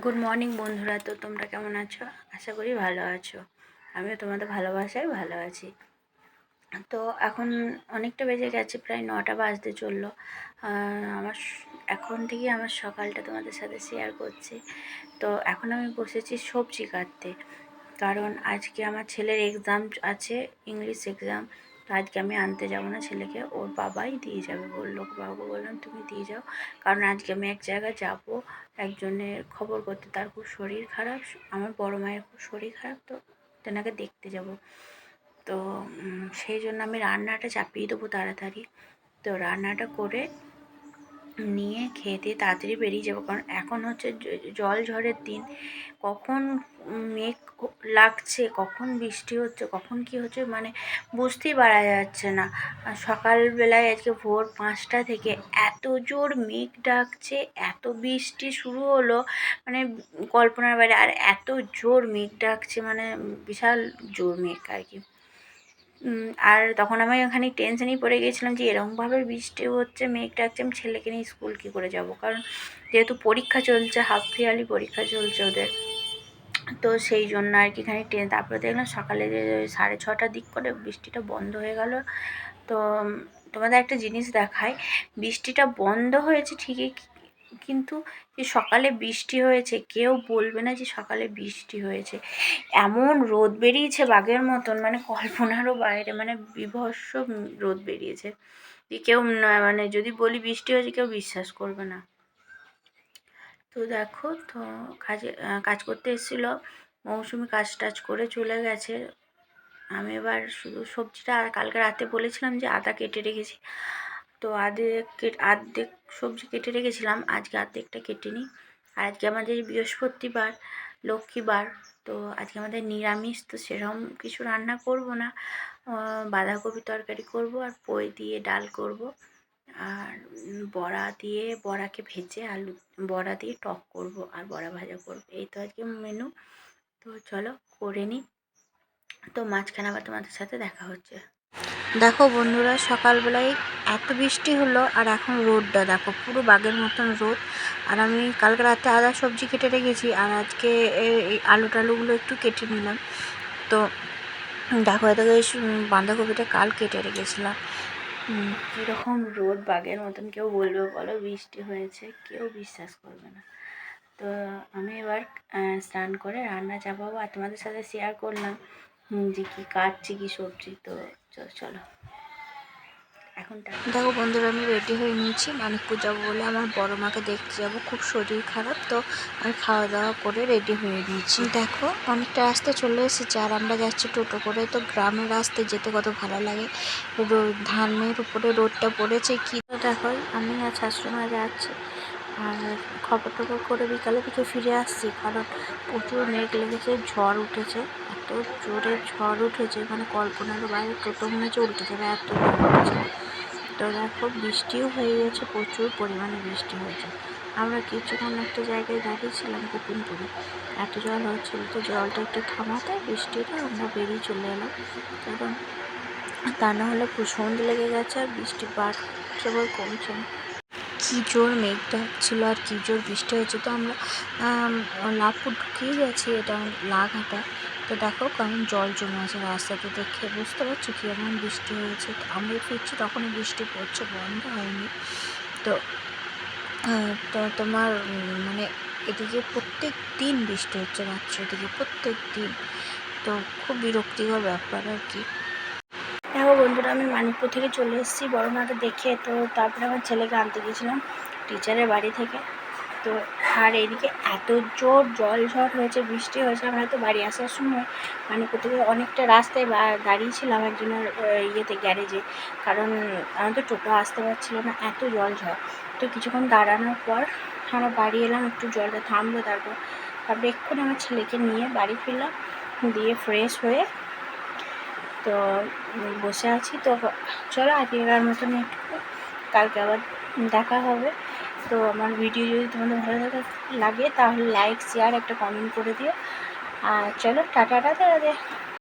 Good morning বন্ধুরা। তো তোমরা কেমন আছো? আশা করি ভালো আছো। আমিও তোমাদের ভালোবাসায় ভালো আছি। তো এখন অনেকটা বেজে গেছে, প্রায় 9টা বাজতে চললো। আমার এখন থেকে আমার সকালটা তোমাদের সাথে শেয়ার করছি। তো এখন আমি বসেছি সবজি কাটতে, কারণ আজকে আমার ছেলের এক্সাম আছে, ইংলিশ এক্সাম। তো আজকে আমি আনতে যাবো না ছেলেকে, ওর বাবাই দিয়ে যাবে বললো। বাবাকে বললাম তুমি দিয়ে যাও, কারণ আজকে আমি এক জায়গায় যাবো একজনের খবর করতে। তার খুব শরীর খারাপ, আমার বড় মায়ের খুব শরীর খারাপ, তো তেনাকে দেখতে যাব। তো সেই জন্য আমি রান্নাটা চাপিয়ে দেবো তাড়াতাড়ি। তো রান্নাটা করে নিয়ে খেয়ে দিয়ে তাড়াতাড়ি বেরিয়ে যাবো, কারণ এখন হচ্ছে জল ঝড়ের দিন। কখন মেঘ লাগছে, কখন বৃষ্টি হচ্ছে, কখন কি হচ্ছে মানে বুঝতেই পারা যাচ্ছে না। সকালবেলায় আজকে ভোর 5টা থেকে এত জোর মেঘ ডাকছে, এত বৃষ্টি শুরু হলো, মানে কল্পনার বাইরে। আর এত জোর মেঘ ডাকছে, মানে বিশাল জোর মেঘ আর কি। আর তখন আমি ওখানে টেনশনেই পড়ে গিয়েছিলাম যে এরকমভাবে বৃষ্টি হচ্ছে, মেঘ ডাকছে, আমি ছেলেকে নিয়ে স্কুল কী করে যাব, কারণ যেহেতু পরীক্ষা চলছে, হাফ ইয়ারলি পরীক্ষা চলছে ওদের। তো সেই জন্য আর কি এখানে তারপরে দেখলাম সকালে যে 6:30টার দিক করে বৃষ্টিটা বন্ধ হয়ে গেল। তো তোমাদের একটা জিনিস দেখায়, বৃষ্টিটা বন্ধ হয়েছে ঠিকই, কিন্তু যে সকালে বৃষ্টি হয়েছে কেউ বলবে না যে সকালে বৃষ্টি হয়েছে। এমন রোদ বেরিয়েছে বাঘের মতন, মানে কল্পনারও বাইরে, মানে বীভৎস রোদ বেরিয়েছে। যে কেউ মানে যদি বলি বৃষ্টি হয়েছে কেউ বিশ্বাস করবে না। তো দেখো, তো কাজ করতে এসেছিলো, মৌসুমি কাজ টাজ করে চলে গেছে। আমি এবার শুধু সবজিটা, আর কালকে রাতে বলেছিলাম যে আদা কেটে রেখেছি, তো আর্ধেক সবজি কেটে রেখেছিলাম, আজকে আর্ধেকটা কেটে নিই। আর আজকে আমাদের বৃহস্পতিবার, লক্ষ্মীবার, তো আজকে আমাদের নিরামিষ, তো সেরকম কিছু রান্না করব না। বাঁধাকপি তরকারি করব, আর পই দিয়ে ডাল করব, আর বড়াকে ভেজে বড়া দিয়ে টক করব, আর বড়া ভাজা করব। এই তো আজকে মেনু। তো চলো করে নিই। তো মাঝখানে আবার তোমাদের সাথে দেখা হচ্ছে। দেখো বন্ধুরা, সকালবেলায় এত বৃষ্টি হলো, আর এখন রোদটা দেখো, পুরো বাঘের মতন রোদ। আর আমি কালকে রাতে আদা সবজি কেটে রেখেছি, আর আজকে এই আলুগুলো একটু কেটে নিলাম। তো দেখো, এত বাঁধাকপিটা কাল কেটে রেখেছিলাম। কীরকম রোদ বাঘের মতন, কেউ বলবে বলো বৃষ্টি হয়েছে, কেউ বিশ্বাস করবে না। তো আমি এবার স্নান করে রান্না চাপাবো, আর তোমাদের সাথে শেয়ার করলাম যে কী কাটছি, কী সবজি। তো চলো এখন দেখো বন্ধুরা, আমি রেডি হয়ে নিয়েছি, মানিকপুর যাবো বলে। আমার বড় মাকে দেখতে যাবো, খুব শরীর খারাপ, তো আমি খাওয়া দাওয়া করে রেডি হয়ে নিয়েছি। দেখো, অনেকটা রাস্তা চলে এসেছে, আর আমরা যাচ্ছি টোটো করে। তো গ্রামের রাস্তায় যেতে কত ভালো লাগে। ধানের উপরে রোদটা পড়েছে কি, তো দেখো আমি আর শাশুড়ি যাচ্ছি, আর খবর টবর করে বিকালের দিকে ফিরে আসছি, কারণ প্রচুর মেঘ লেগেছে, ঝড় উঠেছে, এত জোরে ঝড় উঠেছে, মানে কল্পনারও বাইরে। টোটো মনে হচ্ছে উল্টে যাবে, এত ঝড় উঠেছে। তো দেখো, বৃষ্টিও হয়ে গেছে, প্রচুর পরিমাণে বৃষ্টি হয়েছে। আমরা কিছুক্ষণ একটা জায়গায় দাঁড়িয়েছিলাম গোপিনপুরে, এত জল হচ্ছিল, তো জলটা একটু থামাতে বৃষ্টিটা আমরা বেরিয়ে চলে এলাম, কারণ তা না হলে সন্ধে লেগে গেছে, আর বৃষ্টি বাড়ছে বল কমছে না। কী জোর মেঘ ডাকছিল, আর কী জোর বৃষ্টি হয়েছে। তো আমরা লাভপুর ঢুকেই গেছি, এটা লাঘাটা। তো দেখো কেমন জল জমে আছে রাস্তাতে, দেখে বুঝতে পারছো কি এমন বৃষ্টি হয়েছে। তো আমরা ফিরছি তখনই বৃষ্টি পড়ছে, বন্ধ হয়নি। তো তোমার মানে এদিকে প্রত্যেক দিন বৃষ্টি হচ্ছে, রাত্রের দিকে প্রত্যেক দিন। তো খুব বিরক্তিকর ব্যাপার আর কি। দেখো বন্ধুরা, আমি মানিকপুর থেকে চলে এসেছি বড় মাকে দেখে। তো তারপরে আমার ছেলেকে আনতে গিয়েছিলাম টিচারের বাড়ি থেকে। তো আর এদিকে এত জোর ঝড় হয়েছে, বৃষ্টি হয়েছে। আমরা তো বাড়ি আসার সময় মানিকপুর থেকে অনেকটা রাস্তায় দাঁড়িয়েছিলাম একজনের গ্যারেজে, কারণ আমি তো টোটো আসতে পারছিল না, এত ঝড়। তো কিছুক্ষণ দাঁড়ানোর পর আমরা বাড়ি এলাম, একটু জলটা থামলো, তারপরে এক্ষুনি আমার ছেলেকে নিয়ে বাড়ি ফিরলাম, দিয়ে ফ্রেশ হয়ে তো বসে আছি। তো চলো আজকের মতন একটু, কালকে আবার দেখা হবে। তো আমার ভিডিও যদি তোমাদের ভালো লাগে তাহলে লাইক, শেয়ার, একটা কমেন্ট করে দিও। আর চলো টাটা।